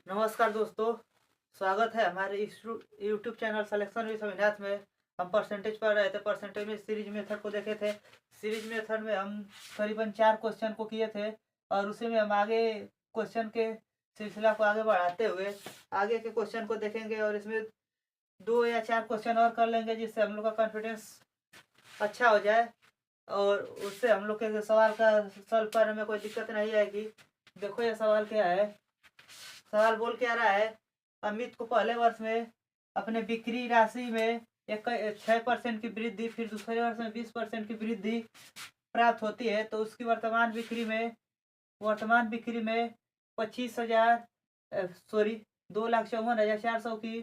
नमस्कार दोस्तों, स्वागत है हमारे इस YouTube channel selection with Avinash में। हम परसेंटेज पढ़ रहे थे। परसेंटेज में सीरीज मेथड को देखे थे। सीरीज मेथड में हम करीबन 4 क्वेश्चन को किए थे और उसी में हम आगे क्वेश्चन के सिलसिला को आगे बढ़ाते हुए आगे के क्वेश्चन को देखेंगे और इसमें 2 या 4 क्वेश्चन और कर लेंगे, जिससे हम लोग का कॉन्फिडेंस अच्छा हो जाए और उससे हम लोग के सवाल का सॉल्व करने में कोई दिक्कत नहीं आएगी। देखो ये सवाल क्या है। सवाल बोल क्या रहा है, अमित को पहले वर्ष में अपने बिक्री राशि में 6% की वृद्धि, फिर दूसरे वर्ष में 20% की वृद्धि प्राप्त होती है, तो उसकी वर्तमान बिक्री में 2,54,400 की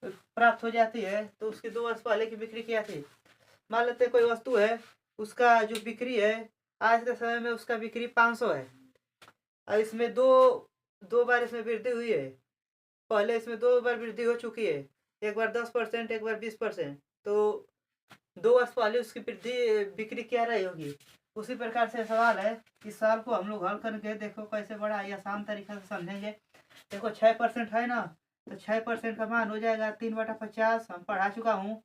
प्राप्त हो जाती है। तो उसकी 2 वर्ष पहले की बिक्री क्या थी। मान लेते कोई वस्तु है, उसका जो बिक्री है आज के समय में उसका बिक्री 500 है और इसमें दो बार इसमें वृद्धि हुई है। पहले इसमें 2 बार वृद्धि हो चुकी है, एक बार 10%, एक बार 20%। तो 2 वर्ष पहले उसकी बिक्री क्या रही होगी। उसी प्रकार से सवाल है। इस सवाल को हम लोग हल करके देखो कैसे बड़ा आसान तरीके से समझेंगे। देखो 6% है ना, तो 6% का मान हो जाएगा 3/50। हम पढ़ा चुका हूँ,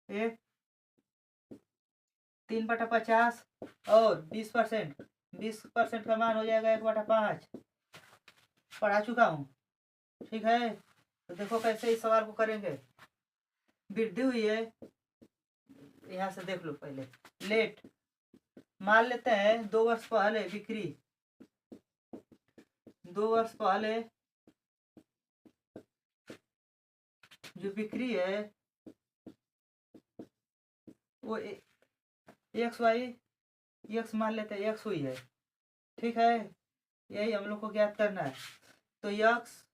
एक 3/50 और 20% का मान हो जाएगा 1/5। पढ़ा चुका हूँ, ठीक है। तो देखो कैसे इस सवाल को करेंगे। वृद्धि हुई है, यहाँ से देख लो पहले। लेट मान लेते हैं 2 वर्ष पहले बिक्री, 2 वर्ष पहले जो बिक्री है वो एक्स मान लेते हैं, एक्स हुई है, ठीक है। यही हम लोग को ज्ञात करना है। तो यक्स,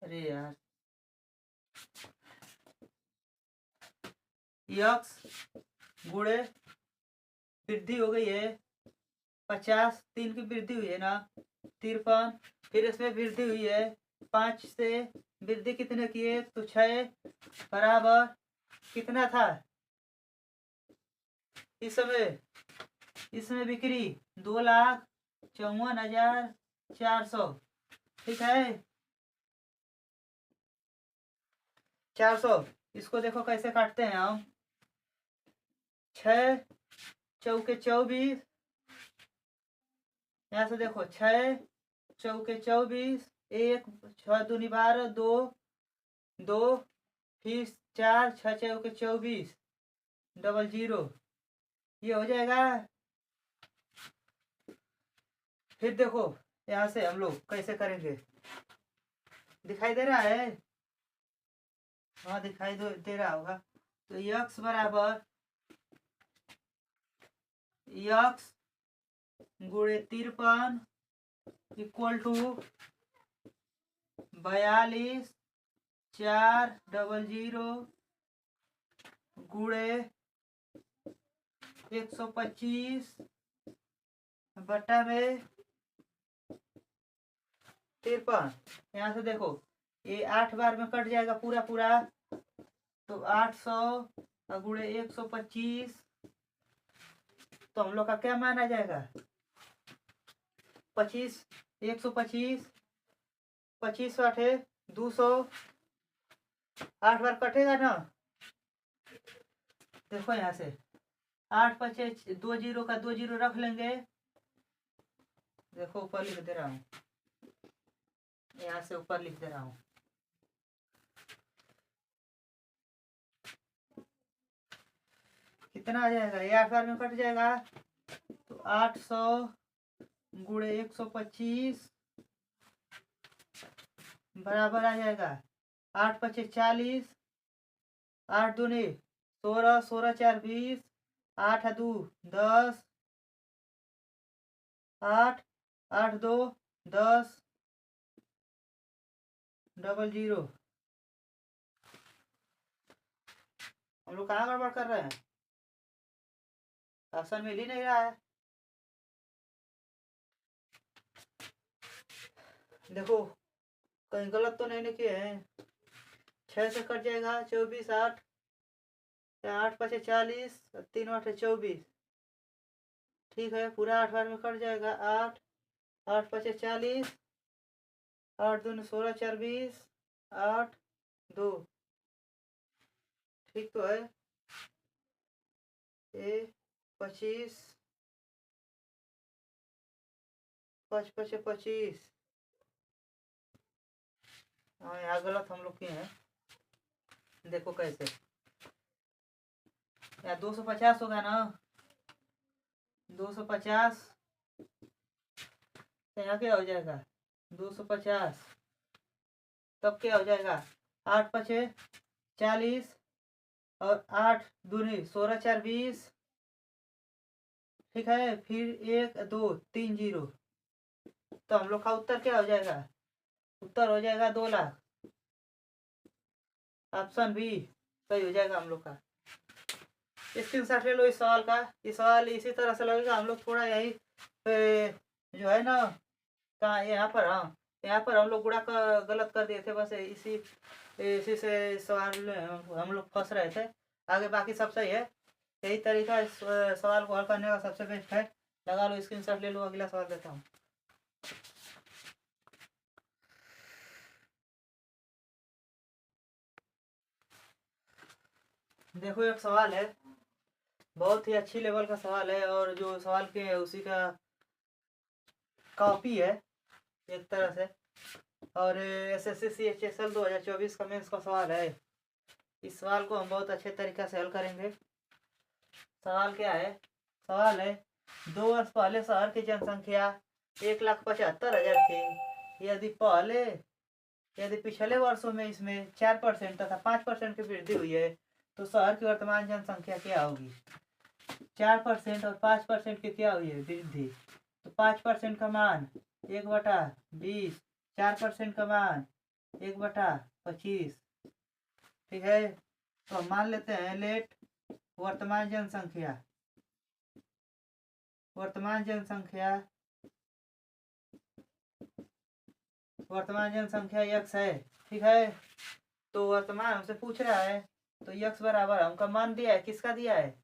अरे यार, यक्स गुणे वृद्धि हो गई है 50, 3 की वृद्धि हुई है ना 53, फिर इसमें वृद्धि हुई है 5 से। वृद्धि कितने की है, तो 6 बराबर कितना था इसमें बिक्री 2,54,400, ठीक है। 400 इसको देखो कैसे काटते हैं हम। 6 चौके 24, यहाँ से देखो 6 चौके 24, 1 6 दूनी 12, 2 फिर 4 6 चौके 24, 00, ये हो जाएगा। फिर देखो यहाँ से हम लोग कैसे करेंगे, दिखाई दे रहा है। हाँ दिखाई दे रहा होगा। तो यक्स बराबर यक्स गुणे 53 इक्वल टू 42,400 गुणे 125 बटा में 53। यहाँ से देखो ये 8 बार में कट जाएगा पूरा, तो 800 गुणे 125, तो हम लोग का क्या माना जाएगा 25, 125, 25 8 200, 8 बार कटेगा ना। देखो यहाँ से 8 5 2 0 का 2 0 रख लेंगे। देखो ऊपर लिख दे रहा हूँ, यहाँ से ऊपर लिख दे रहा हूँ। कितना आ जाएगा, ये 8 बार में कट जाएगा, तो 800 गुणे 125 बराबर आ जाएगा 8 5 40, 8 दूनी 16, 16 4 20, 8 2 10, 8 8 2 10, 00। हम लोग कहाँ गड़बड़ कर रहे हैं, ऑप्शन मिल ही नहीं रहा है। देखो कहीं गलत तो नहीं किए हैं। 6 से कट जाएगा 24, 8 8 5 40, 3 8 24, ठीक है। पूरा 8 बार में कट जाएगा 8 8 पचे 40, 8 दूनी 16 4 20, 8 2। ठीक तो है। 25, 5 पचे 25। हाँ यहाँ गलत हम लोग किए हैं। देखो कैसे, यहाँ 250 होगा ना, 250। तो यहाँ क्या हो जाएगा 250, तब क्या हो जाएगा 8 पचे 40 और 8 दूनी 16 4 20। ठीक है, फिर 1 2 3 0। तो हम लोग का उत्तर क्या हो जाएगा, उत्तर हो जाएगा 2 लाख। ऑप्शन बी सही हो जाएगा हम लोग का। स्क्रीनशॉट ले लो इस सवाल का। इस सवाल इसी तरह से लगेगा, हम लोग थोड़ा यही जो है ना, कहाँ यहाँ पर, हाँ यहाँ पर हम लोग गुणा गलत कर दिए थे, बस इसी इसी से सवाल हम लोग फंस रहे थे। आगे बाकी सब सही है। यही तरीका इस सवाल को हल करने का सबसे बेस्ट है। लगा लो, स्क्रीनशॉट ले लो। अगला सवाल देता हूँ। देखो एक सवाल है, बहुत ही अच्छी लेवल का सवाल है, और जो सवाल के है उसी का कॉपी है एक तरह से। और SSC CHSL 2024 का मेंस का सवाल है। इस सवाल को हम बहुत अच्छे तरीके से हल करेंगे। सवाल क्या है, सवाल है 2 वर्ष पहले शहर की जनसंख्या 1,75,000 थी। यदि पिछले वर्षों में इसमें 4% तथा 5% की वृद्धि हुई है, तो शहर की वर्तमान जनसंख्या क्या होगी। 4% और 5% की क्या हुई है वृद्धि, तो 5% का मान 1/20, 4% का मान 1/25। ठीक है, तो हम मान लेते हैं लेट वर्तमान जनसंख्या वर्तमान जनसंख्या x है। ठीक है, तो वर्तमान हमसे पूछ रहा है, तो x बराबर हमका मान दिया है, किसका दिया है,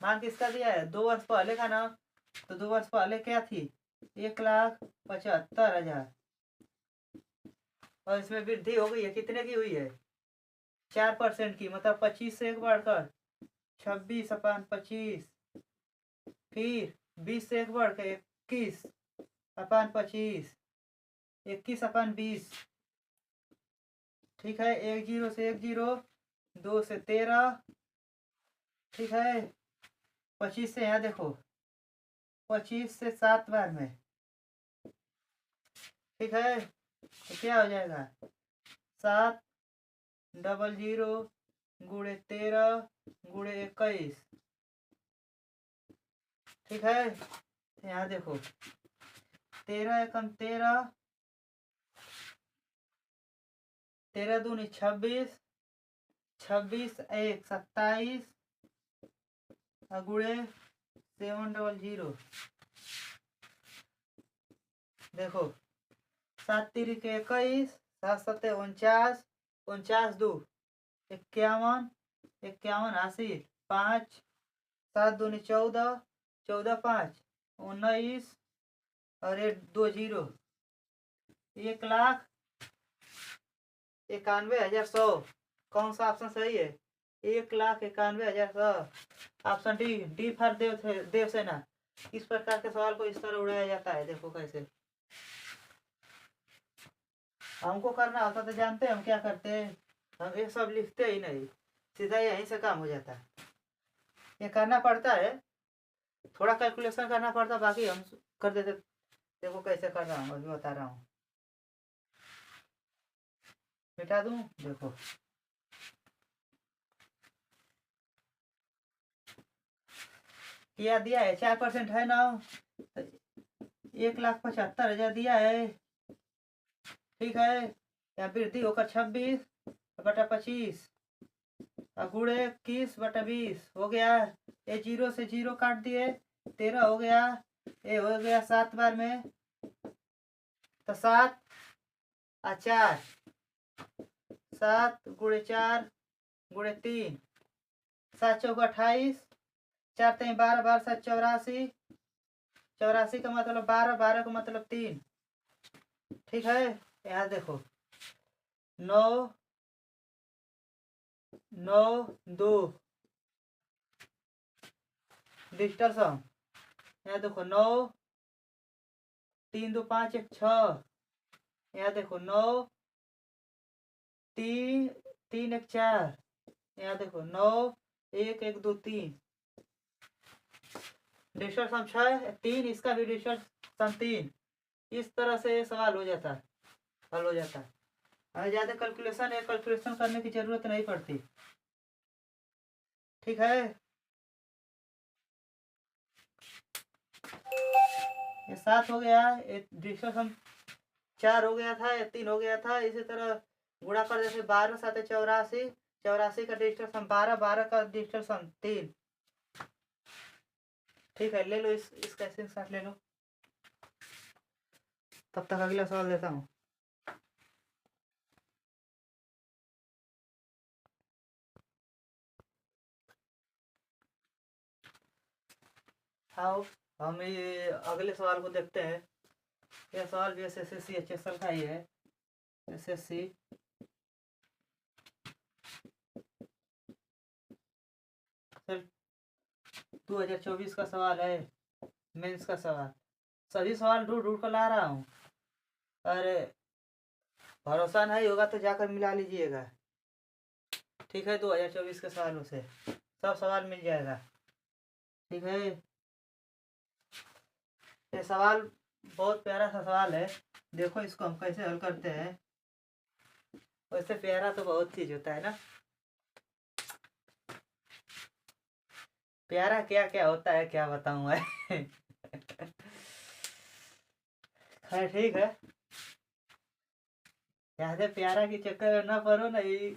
मान किसका दिया है 2 वर्ष पहले का ना। तो 2 वर्ष पहले क्या थी 1,75,000, और इसमें वृद्धि हो गई है, कितने की हुई है 4% की, मतलब 25 से 1 बढ़कर 26/25। फिर 20 से 1 बढ़कर 21/25, 21/20। ठीक है, 1 0 से 1 0, 2 से 13। ठीक है, 25 से यहाँ देखो 25 से 7 बार में। ठीक है, तो क्या हो जाएगा 7 00 गुणे 13 गुणे 21। ठीक है, यहाँ देखो 13 एकम 13, 13 दूनी 26, 26 1 27 गुणे 700। देखो 7 3 के 21, 7 7 49, 49 2 51, 51 80, 5 7 दूनी 14, 14 5 19, और 2 0, 1,91,100। कौन सा ऑप्शन सही है 1,91,100। Option D for Devsena. इस प्रकार के सवाल को इस तरह उड़ाया जाता है। देखो कैसे, हमको करना होता तो जानते हम क्या करते हैं, हम ये सब लिखते ही नहीं, सीधा यहीं से काम हो जाता है। ये करना पड़ता है, थोड़ा कैलकुलेशन करना पड़ता, बाकी हम कर देते। देखो कैसे कर रहा हूँ, अभी बता रहा हूँ, मिटा दूँ। देखो क्या दिया है 4% है ना, 1,75,000 दिया है। ठीक है, यहाँ वृद्धि होकर 26/25 गुणे 21/20 हो गया। ये 0 से 0 काट दिए, 13 हो गया। ये हो गया 7 बार में, तो 7 और 4, 7 गुणे 4 गुणे 3, 7 चौका 28, 4 3 12 12 7 84, 84 का मतलब 12, 12 का मतलब 3। ठीक है, यहाँ देखो 9 9 2 डिजिटल सम। यहाँ देखो 9 3 2 5 1 6। यहाँ देखो 9 3 3 1 4। यहाँ देखो 9 1 1 2 3। डिजिटल सम 6 3, इसका भी डिजिटल सम 3। इस तरह से सवाल हो जाता है, हल हो जाता है। हमें ज़्यादा कैलकुलेशन करने की जरूरत नहीं पड़ती। ठीक है, ये 7 हो गया, ये डिजिटल सम 4 हो गया था, ये 3 हो गया था। इसी तरह गुणा कर जैसे 12 7 84, 84 का डिजिटल सम 12, 12 का डिजिटल सम 3। ठीक है, ले लो इसका स्क्रीनशॉट ले लो। तब तक अगला सवाल देता हूँ। आओ हम ये अगले सवाल को देखते हैं। यह सवाल भी SSC HSL का ही है। SSC 2024 का सवाल है, मेंस का सवाल। सभी सवाल ढूंढ ढूंढ कर ला रहा हूँ। अरे भरोसा नहीं होगा तो जाकर मिला लीजिएगा। ठीक है, 2024 के सवालों से सब सवाल मिल जाएगा। ठीक है, ये सवाल बहुत प्यारा सा सवाल है। देखो इसको हम कैसे हल करते हैं। वैसे प्यारा तो बहुत चीज होता है ना, प्यारा क्या क्या होता है क्या बताऊं मैं। खैर ठीक है, ज्यादा प्यारा के चक्कर में ना पड़ो, नहीं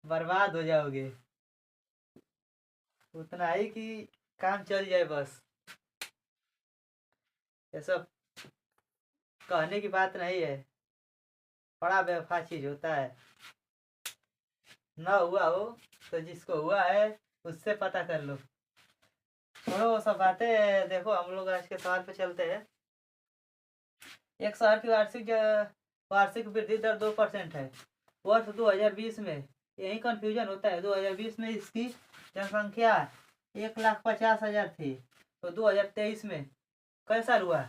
बर्बाद हो जाओगे। उतना ही कि काम चल जाए बस। ये सब कहने की बात नहीं है, बड़ा बेवफा चीज होता है। ना हुआ हो तो जिसको हुआ है उससे पता कर लो। छोड़ो वो सब बातें, देखो हम लोग आज के सवाल पे चलते हैं। एक शहर की वार्षिक वृद्धि दर 2% है। वर्ष 2020 में यही कंफ्यूजन होता है। 2020 में इसकी जनसंख्या 1,50,000 थी। तो 2023 में कैसा हुआ?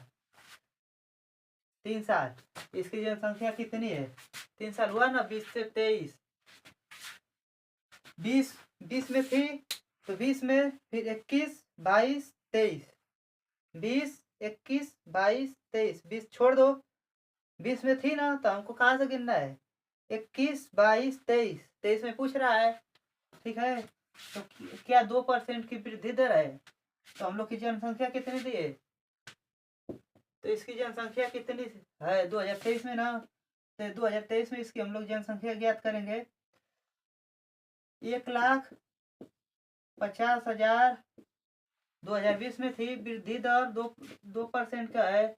3 साल। इसकी जनसंख्या कितनी है? 3 साल हुआ ना, 20 से 23। 20 में थी तो 20 में फिर 21 22 23। 20 21 22 23, 20 छोड़ दो। 20 में थी ना, तो हमको कहाँ से गिनना है? 21 22 23, 23 में पूछ रहा है। ठीक है, तो क्या 2% की वृद्धि दर है? तो हम लोग की जनसंख्या कितनी थी? तो इसकी जनसंख्या कितनी है 2023 में ना? तो 2023 में इसकी हम लोग जनसंख्या ज्ञात करेंगे। 1,50,000 2020 में थी। वृद्धि दर 2% का है।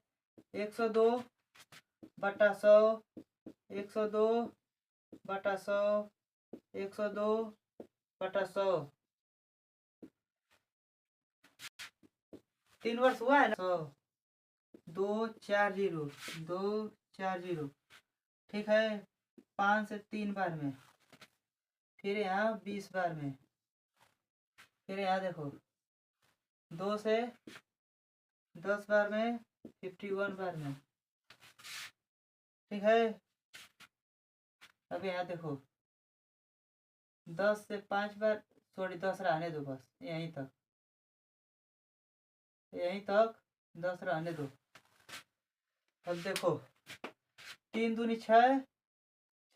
102/100, 102/100, 102/100। 3 वर्ष हुआ है ना। 240 240। ठीक है, 5 से 3 बार में, फिर यहाँ 20 बार में, फिर यहाँ देखो 2 से 10 बार में, 51 बार में। ठीक है, अब यहाँ देखो 10 से 5 बार, सॉरी 10 रहने दो, बस यहीं तक, यहीं तक 10 रहने दो। अब देखो 3 दूनी 6,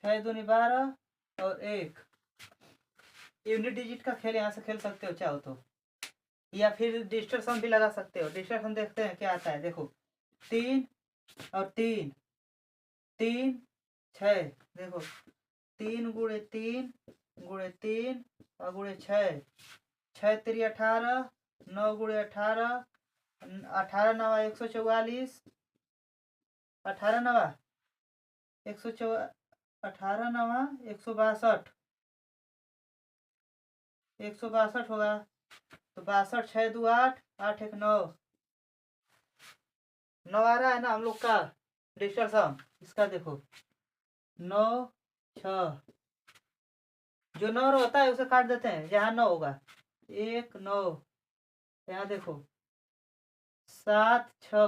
6 दूनी 12 और 1। यूनिट डिजिट का खेल यहाँ से खेल सकते हो चाहो तो, या फिर डिजिटल सम भी लगा सकते हो। डिजिटल सम देखते हैं क्या आता है। देखो 3 और 3, 3 6। देखो 3 गुणे 3 गुणे 3 और गुणे 6, 6 3 18, 9 गुणे 18, 18 9 144, 18 9 164, 18 9 162, 162 होगा। तो 62 6 2 8, 8 1 9, 9 आ रहा है ना हम लोग का डिजिटल सम। इसका देखो 9 6, जो 9 होता है उसे काट देते हैं, जहाँ 9 होगा 1 9। यहाँ देखो 7 6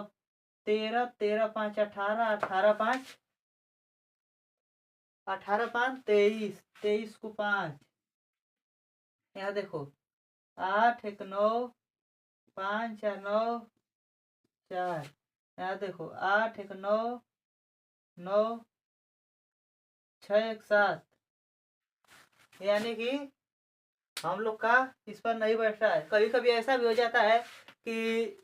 13, 13 5 18, 18 5 18 5 23, 23 को 5। यहाँ देखो 8 1 9, 5 4 9 4। यहाँ देखो 8 1 9 9 6 1 7। यानी कि हम लोग का इस पर नहीं बैठता है। कभी कभी ऐसा भी हो जाता है कि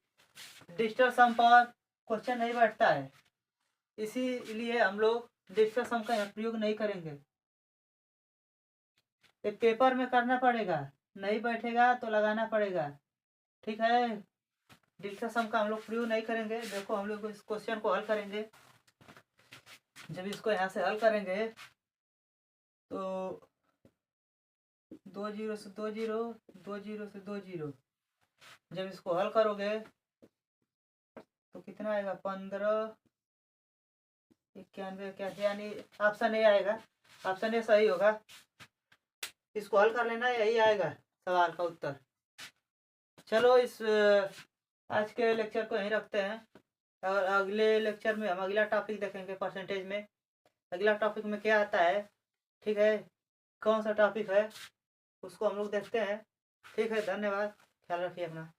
डिजिटल सम पर क्वेश्चन नहीं बैठता है, इसीलिए हम लोग डिजिटल सम का प्रयोग नहीं करेंगे। एक पेपर में करना पड़ेगा, नहीं बैठेगा तो लगाना पड़ेगा, ठीक है। डिजिटल सम का हम लोग प्रयोग नहीं करेंगे। देखो हम लोग इस क्वेश्चन को हल करेंगे। जब इसको यहाँ से हल करेंगे तो 2 0 से 2 0, 2 0 से 2 0। जब इसको हल करोगे तो कितना आएगा 15 91 इक्यासी, यानी ऑप्शन ए आएगा। ऑप्शन ए सही होगा। इसको हल कर लेना, यही आएगा सवाल का उत्तर। चलो इस आज के लेक्चर को यहीं रखते हैं, और अगले लेक्चर में हम अगला टॉपिक देखेंगे परसेंटेज में। अगला टॉपिक में क्या आता है, ठीक है, कौन सा टॉपिक है उसको हम लोग देखते हैं। ठीक है, धन्यवाद, ख्याल रखिए अपना।